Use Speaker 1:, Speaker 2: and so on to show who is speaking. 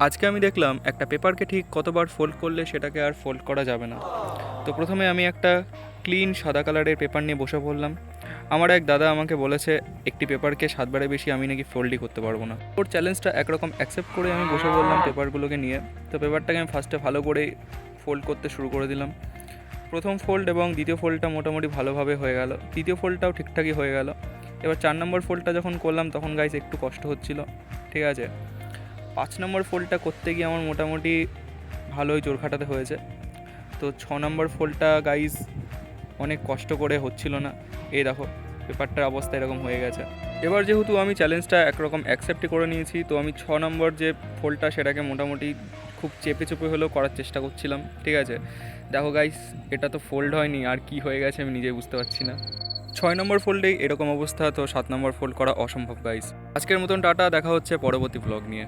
Speaker 1: আজকে আমি দেখলাম একটা পেপারকে ঠিক কতবার ফোল্ড করলে সেটাকে আর ফোল্ড করা যাবে না। তো প্রথমে আমি একটা ক্লিন সাদা কালারের পেপার নিয়ে বসে পড়লাম। আমার এক দাদা আমাকে বলেছে একটি পেপারকে 7বারের বেশি আমি নাকি ফোল্ডই করতে পারবো না। ওর চ্যালেঞ্জটা একরকম অ্যাকসেপ্ট করে আমি বসে পড়লাম পেপারগুলোকে নিয়ে। তো পেপারটাকে আমি ফার্স্টে ভালো করে ফোল্ড করতে শুরু করে দিলাম। প্রথম ফোল্ড এবং দ্বিতীয় ফোল্ডটা মোটামুটি ভালোভাবে হয়ে গেল, তৃতীয় ফোল্ডটাও ঠিকঠাকই হয়ে গেল। এবার 4 নম্বর ফোল্ডটা যখন করলাম তখন গাইস একটু কষ্ট হচ্ছিল, ঠিক আছে। 5 নম্বর ফোল্ডটা করতে গিয়ে আমার মোটামুটি ভালোই জোর খাটাতে হয়েছে। তো 6 নম্বর ফোল্ডটা গাইস অনেক কষ্ট করে হচ্ছিল না। এই দেখো পেপারটার অবস্থা এরকম হয়ে গেছে। এবার যেহেতু আমি চ্যালেঞ্জটা একরকম অ্যাকসেপ্টই করে নিয়েছি, তো আমি 6 নম্বর যে ফোল্ডটা সেটাকে মোটামুটি খুব চেপে চেপে হলেও করার চেষ্টা করছিলাম, ঠিক আছে। দেখো গাইস, এটা তো ফোল্ড হয়নি, আর কি হয়ে গেছে আমি নিজেই বুঝতে পারছি না। 6 নম্বর ফোল্ডেই এরকম অবস্থা, তো 7 নম্বর ফোল্ড করা অসম্ভব গাইস। আজকের মতন টাটা, দেখা হচ্ছে পরবর্তী ব্লগ নিয়ে।